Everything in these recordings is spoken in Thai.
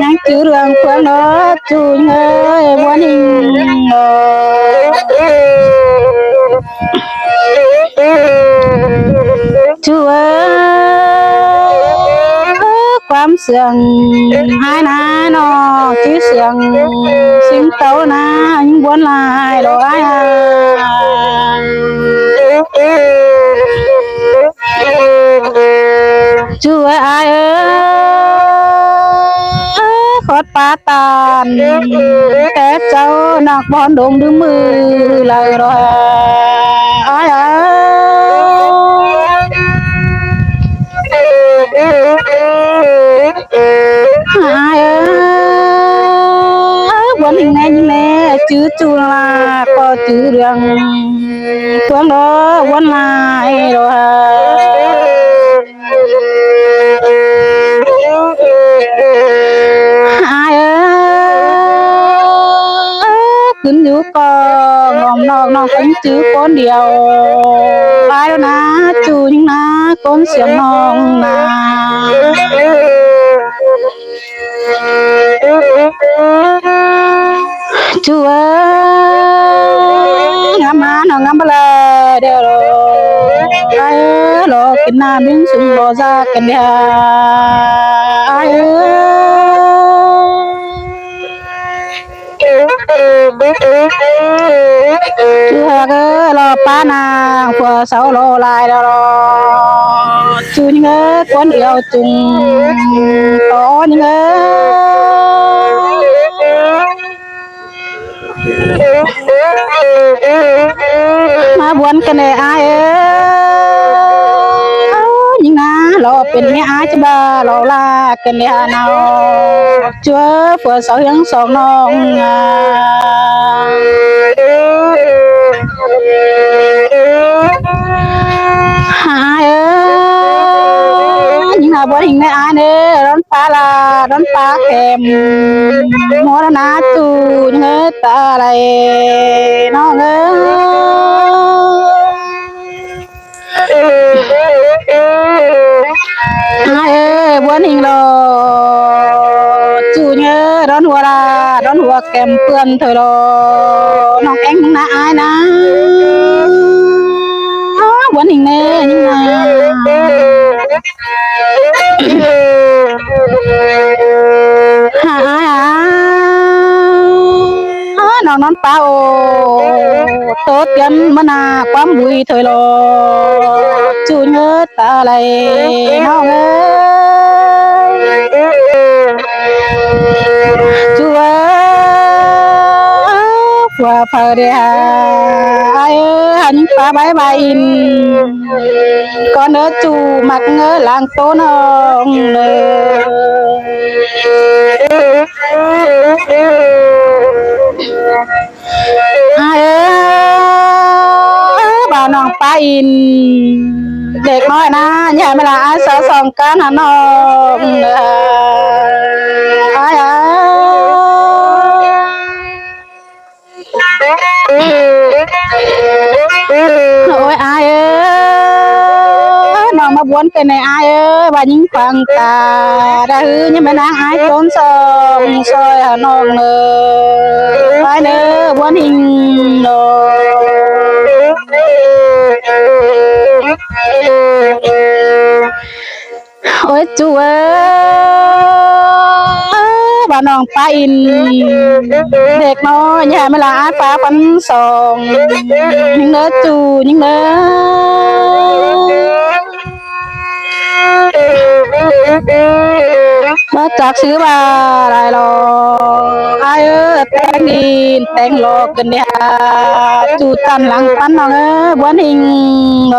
ยังจื้อเรื่องเพื่อนเนาะจูเอ้ยบ่นิ่งจูเอ้ยความเสียงหายนาเนาะที่เสียงสิงโตนะยังบ่ลายดอกอ้ายจูเอ้ยอ้ายเอ้ยขอดปาตานแต่เจ้านักบ่ดงดื้อมือเลยดอกอ้ายบ่นิ่งแน่แน่จื้อจูลาก็จื้อเรื่องเพื่อนเนาะวันลายดอกขึ้นอยู่ก็งอมนอกน้องเป็นจื้อคนเดียวตายแล้วนะจูยังนะคนเสียงน้องนะจูเอ้ยงามมาน้องงามบ่เด้อไอ้รอกินน้ำบินสุงบ่ซากันเด้อไอ้จูเอ้ยรอป้านางผัวเสาโลลายแล้วรอจูยังเอ้ยคนเดียวจุงตอนยังเอ้มาบวนกันได้อ้ายเอ้ยยิงนะรอเป็นแม่อ้ายจะบ่ารอลากันได้เนาจัวผัวเสายังสองน้องหายเอ้ยยิงนะบ่ยิงได้อ้ายเด้อร้อนปลาลาร้อนปลาเค็มหัวนาตูเงยตาอะไรน้องเอ้ยบัวนิ่งรอจูเงยร้อนหัวลาร้อนหัวแก้มเปื้อนเธอรอน้องแองนะอายนะบัวนิ่งแน่นิ่งนะน้องนอนเป้าโตดกันมนาความบุยเถอยรอจูเงือตาไหลน้องเอ้ยจูเอ้ยว่าเผาเดียหันฟ้าใบใบอินก่อนเนื้อจูมักเงือหลังโตน้องเลยบ่าวน้องป้าอินเด็กน้อยนะอย่ามาละสาวสองกันหาน้องโอ้ยอายน้องมาบวนเป็นในอายว่ายิ่งฟังตาได้ฮือยังไม่นางอายจนสองซอยหาน้องเลยไปเด้อบวนหิงโนโอ้ยจูบ่าวน้องป้าอินเด็กน้อยอย่ามาละฟ้าพันสองยิ่งเด้อจูยิ่งเด้อมาจากซื้อว่าอะไรหรอไอ้แต่งดินแต่งหลอกกันเนี่ยจูตันหลังปันน้องบัวหิงโน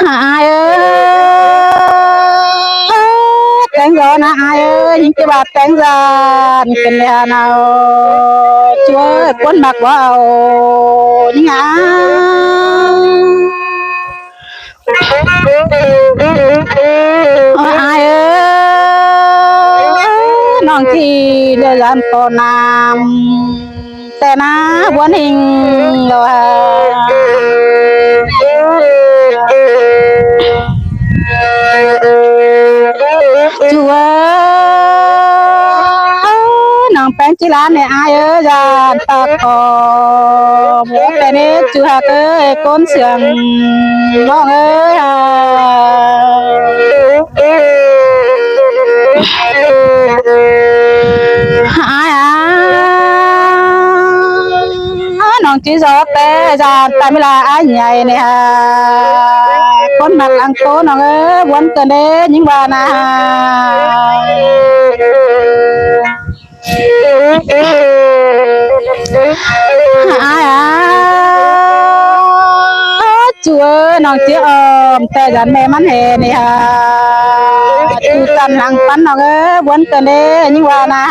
หายแต่งรอนะอายยิ่งจะบาดแต่งจานกันเนี่ยนะช่วยคนมักว่าเอายิ่งอายน้องที่เดือดต่อน้ำแต่นะบัวหิงเลย จิลานเนี่ยอายยานตะกอบ่แต่นี้จูหาก้นเสียงน้องน้องจีจอแต่จานตาเวลาอ้ายใหญ่เนี่ยฮะคนมักอังโตน้องวนกันเด้ยิ่งว่านะจัวน้องจีแต่จานแม่มันเฮนี่ฮะจูตันหลังปันน้องวนกันเด้ยิ่งว่านะ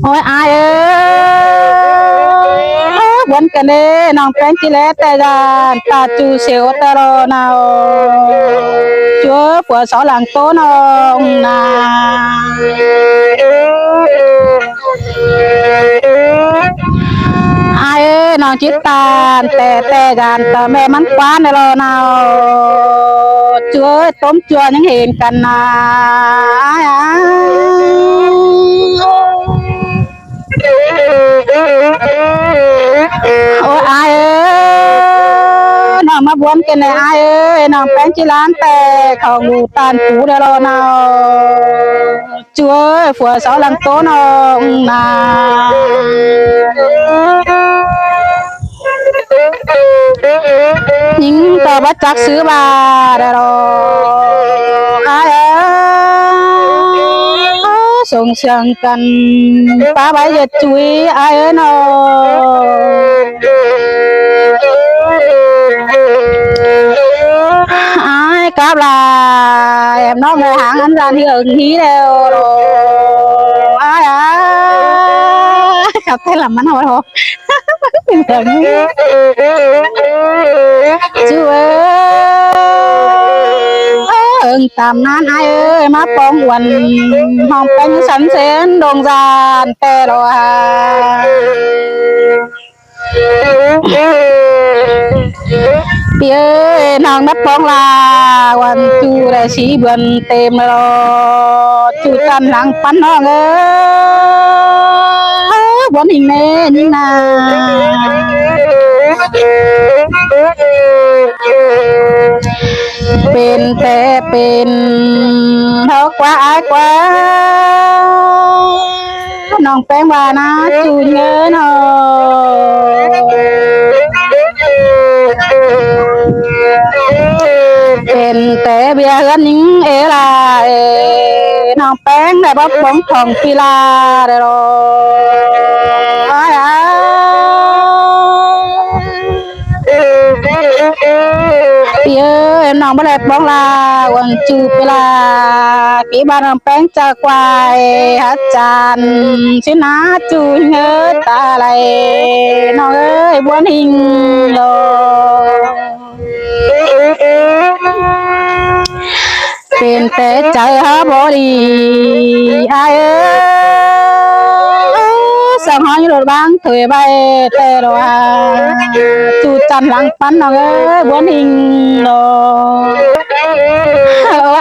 โอ้ยอายวนกันเด้น้องแป้งจิแลแต่จานตาจูเสียวตะรอนาวจัวผัวสอหลังโตน้องนาอายน้องจิตตาแต่จานตาแม่มันกว้านรอนาวจัวต้มจัวยังเห็นกันนะโอ้อายน้องมาบวนกันเลยอายน้องแป้งจิร้านแต่เขาดูตานปูเดรอนาวจัวผัวสาวหลังโตน้องนายิงต่อบัดจักซื้อบาเดรออายส่งเสียงกันป้าใบเย็ดจุยอายนออายกลับลาแอมน้องในหางอันจานที่ฮีแล้วอายขับเต้นหลับมันหัวทอเป็นแบบนี้จุยตามนั้นอายมาปองวันห้องเป็นสันเสนดงจานแต่รอเปียน้องนับปองลาวันจูได้สีเบือนเต็มรอจูจันหลังปันน้องบนหิงเน่ยิ่งนาเป็นแต่เป็นเท่ากว่าอายกว่าน้องแป้งว่านะจูเงินเป็นแต่เบียร์กันยิงลาน้องแป้งได้บ๊อบของของกีฬาได้รอน้องบ่ได้บ้องลาวันจูเวลากี่บ้านน้องแป้งจะควายฮัจจันสินะจูเงตาไหลน้องบวนหิงโลเป็นแต่ใจหาบ่ดีอายสังหารรถบางถอยใบแต่รอจูจันหลังปันน้องบวนหิงโล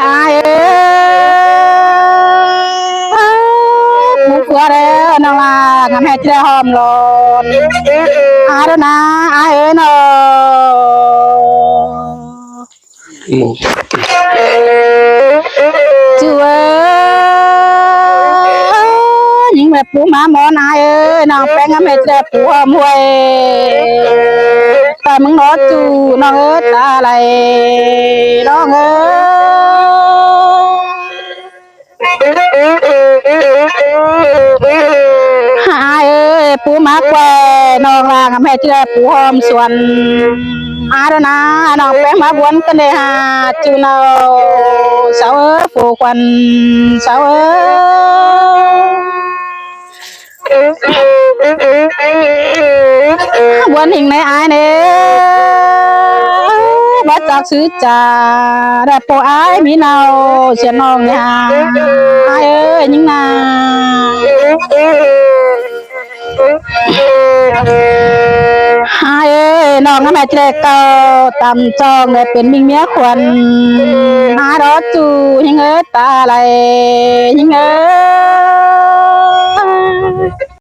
อายผู้ผัวแล้วน้องลางามแม่จะหอมร้อนอาดนะอายเนาะจัวยิงแบบปูหมาหมอนายน้องแป้งแม่จะปูหอมหวยแต่มึงรอจูน้องตาไหลน้องหายปูมากแว่น้องลางแม่เชื่อปูหอมส่วนอาดนะน้องแป้งมาบวนกันเลยฮะจูนเอาสาวฝูควันสาวบวนหิงในอายเนี่ยบัดจากซื้อจ่าได้โปอายมีเนาเสียน้องเนี่ยอายยิ่งนาอาย น้องน้ำแม่เจเลเก่าตำจองได้เป็นมิงเมียควันหาดอจูหิงเอ้ยตาไหลหิงเอ้